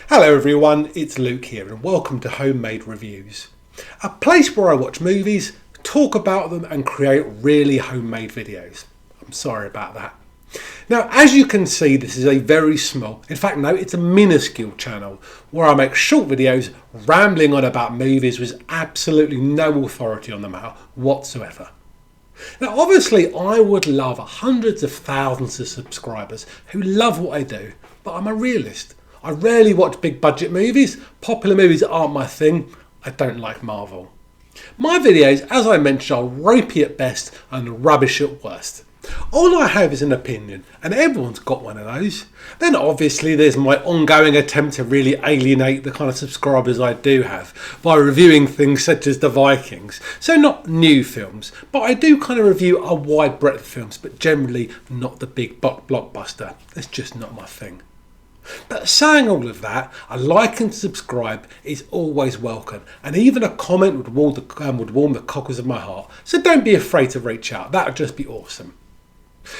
Hello everyone, it's Luke here and welcome to Homemade Reviews, a place where I watch movies, talk about them and create really homemade videos. I'm sorry about that. Now, as you can see, this is a very small, in fact no, it's a minuscule channel where I make short videos rambling on about movies with absolutely no authority on the matter whatsoever. Now obviously I would love hundreds of thousands of subscribers who love what I do, but I'm a realist. I rarely watch big budget movies, popular movies aren't my thing, I don't like Marvel. My videos, as I mentioned, are ropey at best and rubbish at worst. All I have is an opinion, and everyone's got one of those. Then obviously there's my ongoing attempt to really alienate the kind of subscribers I do have by reviewing things such as the Vikings. So not new films, but I do kind of review a wide breadth of films, but generally not the big blockbuster. That's just not my thing. But saying all of that, a like and subscribe is always welcome, and even a comment would warm the cockles of my heart. So don't be afraid to reach out, that would just be awesome.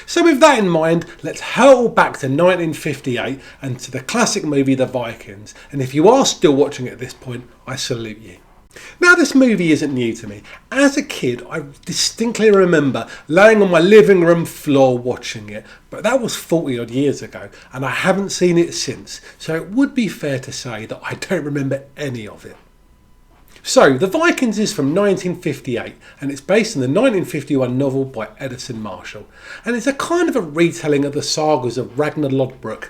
So with that in mind, let's hurtle back to 1958 and to the classic movie The Vikings, and if you are still watching at this point, I salute you. Now this movie isn't new to me. As a kid I distinctly remember laying on my living room floor watching it, but that was 40 odd years ago and I haven't seen it since, so it would be fair to say that I don't remember any of it. So The Vikings is from 1958 and it's based on the 1951 novel by Edison Marshall, and it's a kind of a retelling of the sagas of Ragnar Lodbrok.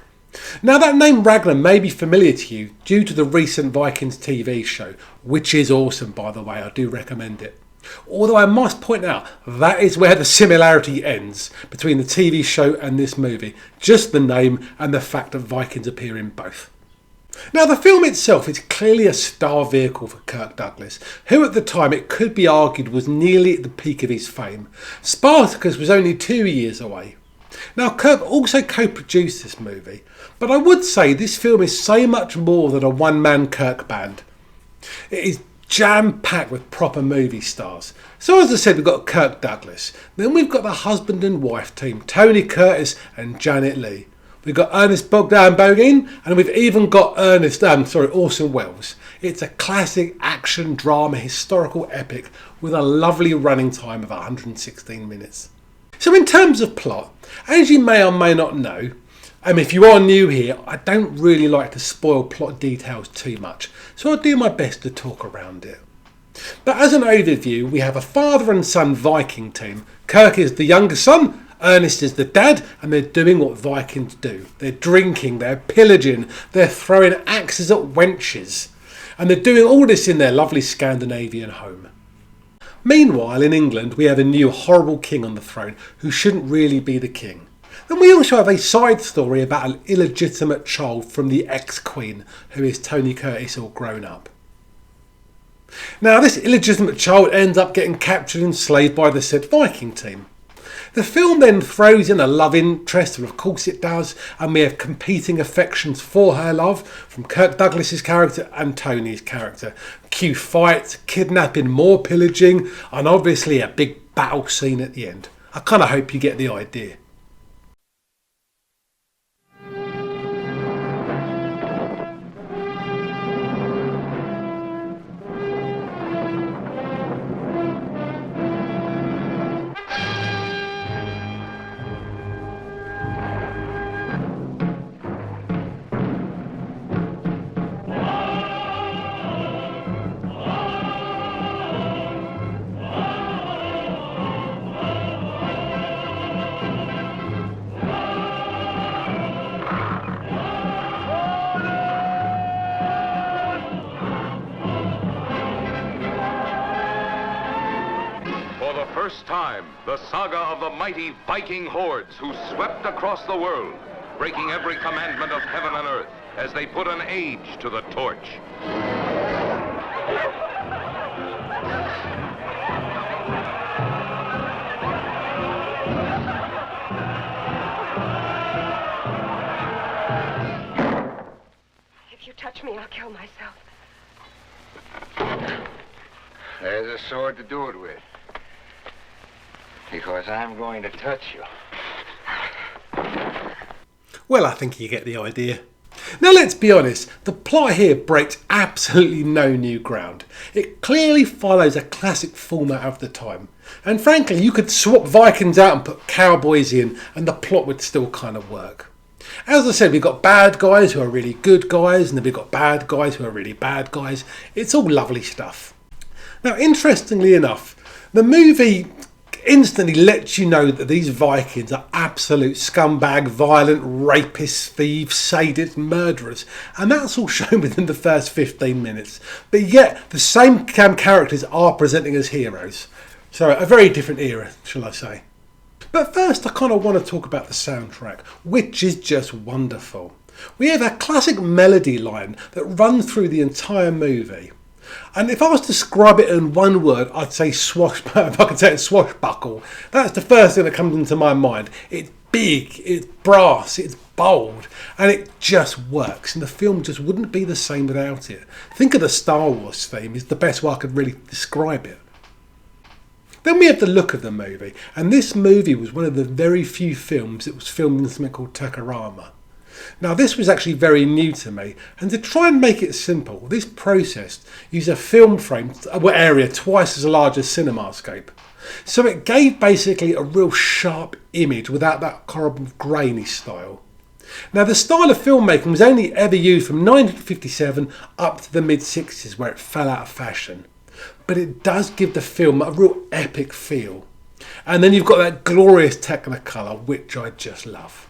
Now that name Ragnar may be familiar to you due to the recent Vikings TV show, which is awesome by the way, I do recommend it. Although I must point out that is where the similarity ends between the TV show and this movie, just the name and the fact that Vikings appear in both. Now the film itself is clearly a star vehicle for Kirk Douglas, who at the time it could be argued was nearly at the peak of his fame. Spartacus was only 2 years away. Now Kirk also co-produced this movie, but I would say this film is so much more than a one-man Kirk band. It is jam-packed with proper movie stars. So as I said, we've got Kirk Douglas, then we've got the husband and wife team, Tony Curtis and Janet Leigh. We've got Ernest Bogdan, and we've even got Orson Welles. It's a classic action drama historical epic with a lovely running time of 116 minutes. So in terms of plot, as you may or may not know, if you are new here, I don't really like to spoil plot details too much, so I'll do my best to talk around it. But as an overview, we have a father and son Viking team. Kirk is the younger son, Ernest is the dad, and they're doing what Vikings do. They're drinking, they're pillaging, they're throwing axes at wenches, and they're doing all this in their lovely Scandinavian home. Meanwhile, in England, we have a new horrible king on the throne who shouldn't really be the king. Then we also have a side story about an illegitimate child from the ex-queen, who is Tony Curtis all grown up. Now this illegitimate child ends up getting captured and enslaved by the said Viking team. The film then throws in a love interest, and of course it does, and we have competing affections for her love from Kirk Douglas's character and Tony's character. Cue fights, kidnapping, more pillaging, and obviously a big battle scene at the end. I kind of hope you get the idea. First time, the saga of the mighty Viking hordes who swept across the world, breaking every commandment of heaven and earth as they put an age to the torch. If you touch me, I'll kill myself. There's a sword to do it with. Because I'm going to touch you. Well, I think you get the idea. Now let's be honest, the plot here breaks absolutely no new ground. It clearly follows a classic format of the time. And frankly, you could swap Vikings out and put cowboys in and the plot would still kind of work. As I said, we've got bad guys who are really good guys, and then we've got bad guys who are really bad guys. It's all lovely stuff. Now, interestingly enough, the movie instantly lets you know that these Vikings are absolute scumbag, violent, rapists, thieves, sadists, murderers. And that's all shown within the first 15 minutes. But yet, the same characters are presenting as heroes. So, a very different era, shall I say. But first, I kind of want to talk about the soundtrack, which is just wonderful. We have a classic melody line that runs through the entire movie. And if I was to describe it in one word, I'd say swashbuckle. If I could say it, swashbuckle. That's the first thing that comes into my mind. It's big, it's brass, it's bold, and it just works. And the film just wouldn't be the same without it. Think of the Star Wars theme, is the best way I could really describe it. Then we have the look of the movie, and this movie was one of the very few films that was filmed in something called Takarama. Now this was actually very new to me, and to try and make it simple, this process used a film frame area twice as large as CinemaScope. So it gave basically a real sharp image without that horrible grainy style. Now the style of filmmaking was only ever used from 1957 up to the mid-60s where it fell out of fashion. But it does give the film a real epic feel. And then you've got that glorious Technicolor, which I just love.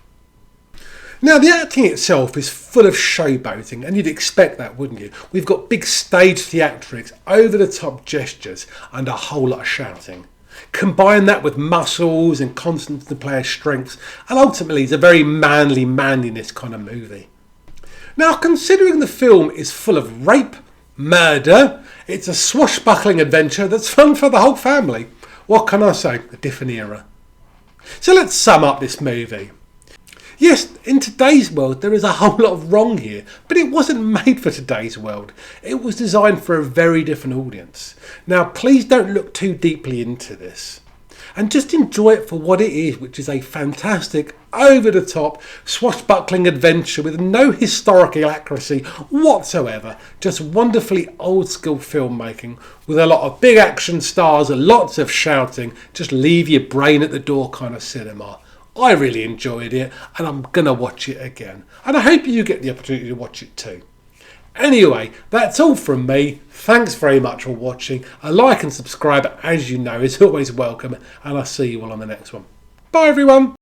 Now the acting itself is full of showboating, and you'd expect that, wouldn't you? We've got big stage theatrics, over the top gestures and a whole lot of shouting. Combine that with muscles and constant to player strengths, and ultimately it's a very manliness kind of movie. Now considering the film is full of rape, murder, it's a swashbuckling adventure that's fun for the whole family. What can I say? A different era. So let's sum up this movie. Yes, in today's world there is a whole lot of wrong here, but it wasn't made for today's world. It was designed for a very different audience. Now please don't look too deeply into this. And just enjoy it for what it is, which is a fantastic, over-the-top, swashbuckling adventure with no historical accuracy whatsoever. Just wonderfully old-school filmmaking with a lot of big action stars and lots of shouting. Just leave your brain at the door kind of cinema. I really enjoyed it, and I'm going to watch it again. And I hope you get the opportunity to watch it too. Anyway, that's all from me. Thanks very much for watching. A like and subscribe, as you know, is always welcome. And I'll see you all on the next one. Bye everyone.